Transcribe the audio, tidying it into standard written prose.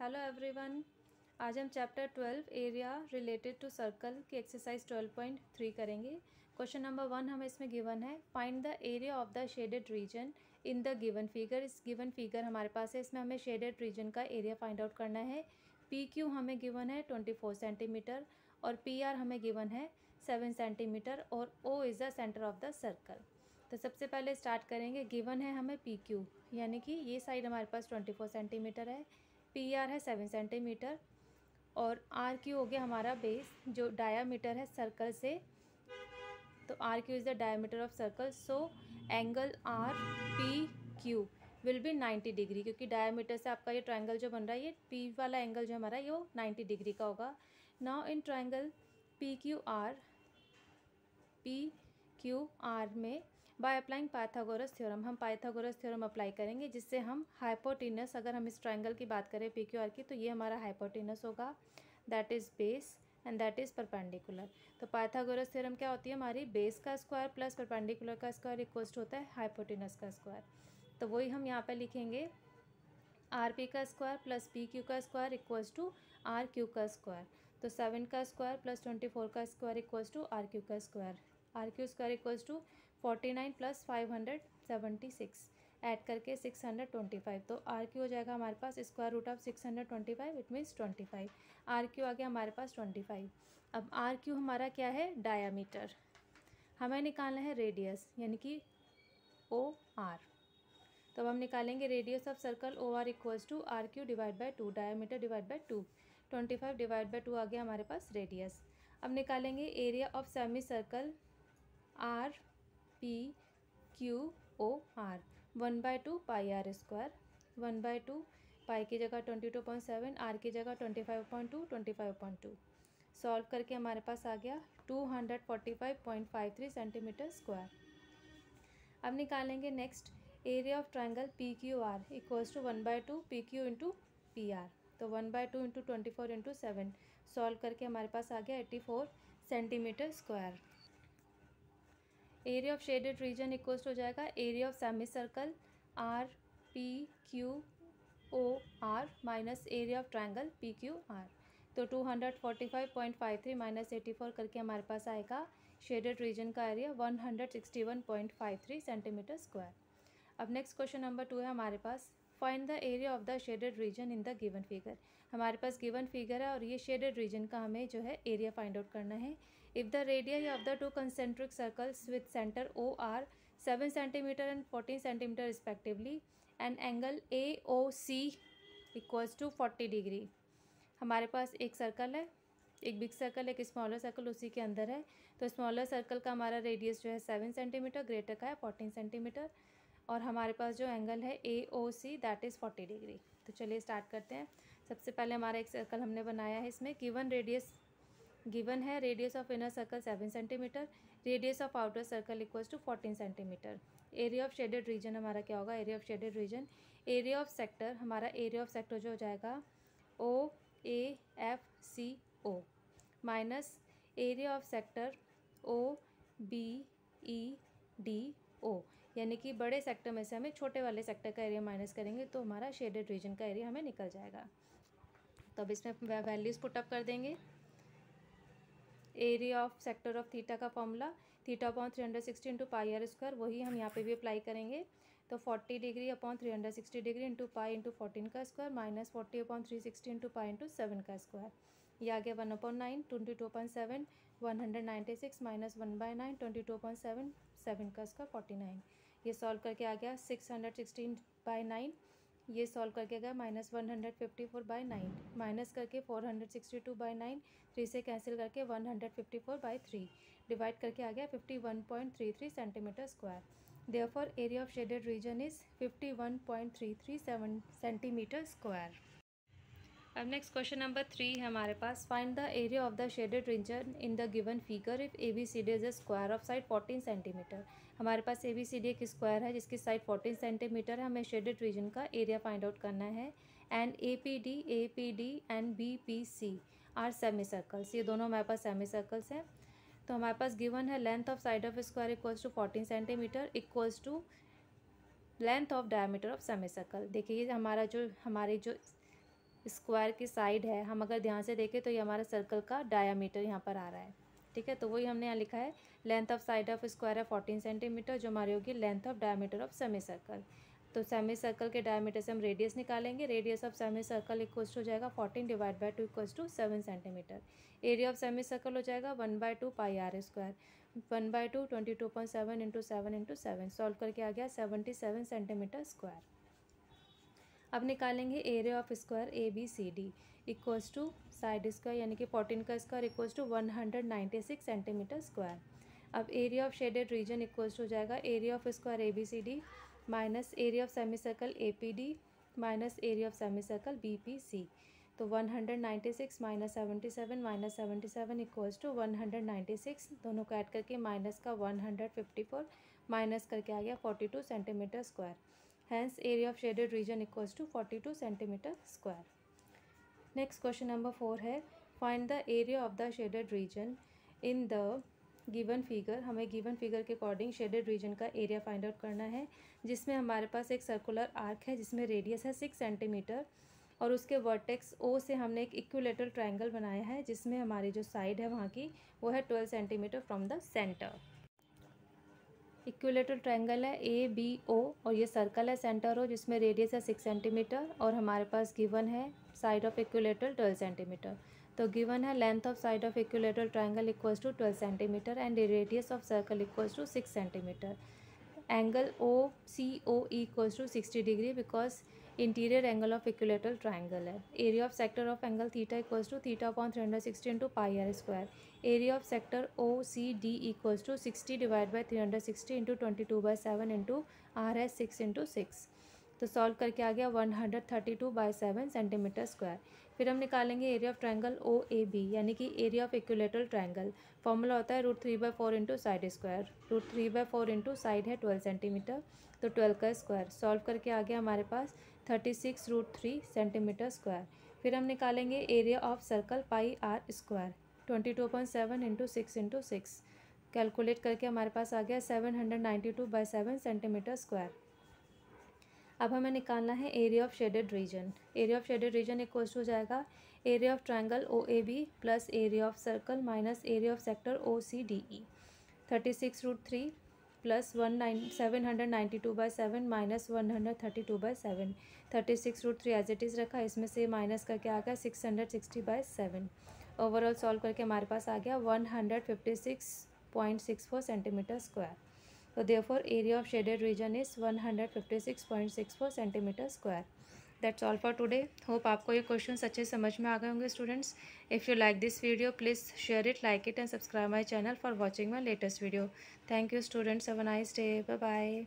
Hello everyone. आज हम chapter 12 area related to circle की एक्सरसाइज 12.3 करेंगे। क्वेश्चन नंबर 1 हमें इसमें गिवन है, find the area of the shaded region in the given figure. इस गिवन फिगर हमारे पास है, इसमें हमें शेडेड रीजन का एरिया फाइंड आउट करना है। पी क्यू हमें गिवन है 24 सेंटीमीटर और पी आर हमें गिवन है 7 सेंटीमीटर और O is the centre of the circle. तो सबसे पहले स्टार्ट करेंगे। गिवन है हमें पी क्यू, यानी कि ये साइड हमारे पास 24 सेंटीमीटर है, पी आर है 7 सेंटीमीटर और आर क्यू हो गया हमारा बेस जो डायामीटर है सर्कल से। तो R Q is the diameter of circle, so angle R P Q will be 90 degree, क्योंकि डायामीटर से आपका ये ट्रायंगल जो बन रहा है, ये पी वाला एंगल जो हमारा ये 90 डिग्री का होगा। Now in triangle P Q are में बाय अप्लाइंग पाइथागोरस थ्योरम, हम पाइथागोरस थ्योरम अप्लाई करेंगे, जिससे हम हाइपोटेनस, अगर हम इस ट्रायंगल की बात करें पी क्यू आर की, तो ये हमारा हाइपोटेनस होगा, that is base and that is perpendicular. तो पाइथागोरस थ्योरम क्या होती है हमारी, बेस का स्क्वायर प्लस परपेंडिकुलर का स्क्वायर इक्वल्स टू होता है हाइपोटेनस का स्क्वायर। तो वही हम यहाँ पे लिखेंगे, आर पी का स्क्वायर प्लस पी क्यू का square equals to R Q का स्क्वायर। तो 7 का स्क्वायर प्लस 24 का square equals to R Q का square. R Q square equals to 49 plus 576, add करके 625। तो आर क्यू हो जाएगा हमारे पास square root of 625, it means 25। R Q आ गया हमारे पास 25। अब आर क्यू हमारा क्या है, डायामीटर। हमें निकालना है रेडियस, यानी कि ओ आर। तो अब हम निकालेंगे radius of circle O R equals to R Q divide by 2, diameter divide by 2। 25 divide by 2 आ गया हमारे पास रेडियस। अब निकालेंगे area of semi circle R P Q O R. 1/2 pi are square, 1/2 pi की जगह 22.7, आर की जगह 25.2, 25.2। सॉल्व करके हमारे पास आ गया 245.53 सेंटीमीटर स्क्वायर। अब निकालेंगे next area of triangle P Q R equals to 1/2 P Q into P R. तो 1/2 इंटू 24 इंटू 7, सॉल्व करके हमारे पास आ गया 84 centimetre square. Area of shaded region equals हो जाएगा area of semi circle R P Q O R minus area of triangle P Q R. तो 245.53 minus 84 करके हमारे पास आएगा शेडेड रीजन का एरिया 161.53 सेंटीमीटर स्क्वायर। अब नेक्स्ट क्वेश्चन नंबर 2 है हमारे पास, find the area of the shaded region in the given figure. हमारे पास गिवन फिगर है और ये शेडेड रीजन का हमें जो है एरिया फाइंड आउट करना है। If the radius of the two concentric circles with centre O R 7 centimetre and 14 centimetre respectively and angle A O C equals to 40 degree. हमारे पास एक सर्कल है, एक बिग सर्कल, एक स्मॉलर सर्कल उसी के अंदर है। तो स्मॉलर सर्कल का हमारा रेडियस जो है 7 सेंटीमीटर, ग्रेटर का है 14 सेंटीमीटर, और हमारे पास जो एंगल है ए O see that is 40 degree. तो चलिए स्टार्ट करते हैं। सबसे पहले हमारा एक सर्कल हमने बनाया है, इसमें गिवन है radius of inner circle 7 centimetre, radius of outer circle equals to 14 centimetre. Area of shaded region हमारा क्या होगा, area of shaded region, area of sector, हमारा एरिया ऑफ सेक्टर जो हो जाएगा O A F C O minus area of sector O B E D O, यानी कि बड़े सेक्टर में से हमें छोटे वाले सेक्टर का एरिया माइनस करेंगे तो हमारा शेडेड रीजन का एरिया हमें निकल जाएगा। तो अब इसमें वैल्यूज़ पुटअप कर देंगे। Area of sector of theta का formula theta upon 360 into pi are square, वही हम यहाँ पे भी अप्लाई करेंगे। तो 40 degree upon 360 degree into pi into 14 का square minus 40 upon 360 into pi into 7 का स्क्वायर। ये आ गया 1/9, 22.7, 196 माइनस 1/9, 22.7, 7 का स्क्वायर 49। ये सॉल्व करके आ गया 616/9, ये सॉल्व करके गया माइनस 154/9, माइनस करके 462/9, 3 से कैंसिल करके 154/3, डिवाइड करके आ गया 51.33 centimetre square. Therefore area of shaded region is 51.33 centimetre square. अब नेक्स्ट क्वेश्चन नंबर 3 है हमारे पास, find the area of the shaded region in the given figure if A B C D is a square of side 14 centimetre. हमारे पास A B C D एक square है जिसकी side 14 centimetre है, हमें शेडेड रीजन का area find out करना है। And A P D and B P C R semicircles, ये दोनों हमारे पास सेमी सर्कल्स हैं। तो हमारे पास गिवन है length of side of square equals to 14 centimetre equals to length of diameter of semi circle. देखिए हमारी जो स्क्वायर की साइड है, हम अगर ध्यान से देखें तो ये हमारे सर्कल का डायामीटर यहाँ पर आ रहा है, ठीक है। तो वही हमने यहाँ लिखा है, length of side of square है 14 सेंटीमीटर, जो हमारी होगी length of diameter of semi circle. तो सेमी सर्कल के डायमीटर से हम रेडियस निकालेंगे, radius of semi circle equals to हो जाएगा 14 divide by 2 equals to 7 centimetre. Area of semi circle हो जाएगा 1/2 pi are square, 1/2 22.7 into 7 into 7, solve करके आ गया 77 सेंटीमीटर स्क्वायर। अब निकालेंगे area of square A B C D equals to side square यानी कि 14 का square equals to 196 centimetre square. अब area of shaded region equals to हो जाएगा area of square A B C D minus area of semi circle A P D minus area of semi circle B P C. तो 196 minus 77 equals to 196, दोनों को add करके minus का 154 minus करके आ गया 42 centimetre square. Hence area of shaded region equals to 42 centimeter square. Next question number 4 है, find the area of the shaded region in the given figure। हमें given figure के अकॉर्डिंग shaded region का area find out करना है, जिसमें हमारे पास एक सर्कुलर आर्क है जिसमें रेडियस है 6 सेंटीमीटर और उसके वर्टेक्स O से हमने एक इक्विलेटरल ट्रायंगल बनाया है जिसमें हमारी जो साइड है वहाँ की वो है 12 centimetre from the centre. Equilateral triangle है ए बी ओ और ये सर्कल है सेंटर ओ जिसमें रेडियस है 6 सेंटीमीटर और हमारे पास गिवन है साइड ऑफ इक्विलेटरल 12 सेंटीमीटर। तो गिवन है length of side of equilateral triangle equals to 12 centimetre and radius of circle equals to 6 centimetre. Angle O C O E equals to 60 degree because interior angle of equilateral triangle है। Area of sector of angle theta equals to theta upon 360 into pi are square. Area of sector O C D equals to 60 divide by 360 into 22/7 into R S 6 into 6। तो solve करके आ गया 132/7 centimetre square. फिर हम निकालेंगे area of triangle O A B यानी कि area of equilateral triangle. Formula होता है √3/4 into side square. √3/4 into side है 12 सेंटीमीटर, तो 12 का स्क्वायर। सॉल्व करके आ गया हमारे पास 36√3 सेंटीमीटर स्क्वायर। फिर हम निकालेंगे area of circle pi are square 22.7 into 6 into 6। Calculate करके हमारे पास आ गया 792/7 सेंटीमीटर स्क्वायर। अब हमें निकालना है area of shaded region. Area of shaded region equals हो जाएगा area of triangle O A B plus area of circle minus area of sector O C D E. 36√3 plus 792/7 minus 132/7। 36√3 as it is रखा, इसमें से minus करके आ गया 660/7। Overall solve करके हमारे पास आ गया 156.64 centimetre square. So therefore area of shaded region is 156.64 centimetre square. That's all for today. Hope आपको ये क्वेश्चंस अच्छे समझ में आ गए होंगे students. If you like this video, please share it, like it and subscribe my channel for watching my latest video. Thank you students. Have a nice day. Bye bye.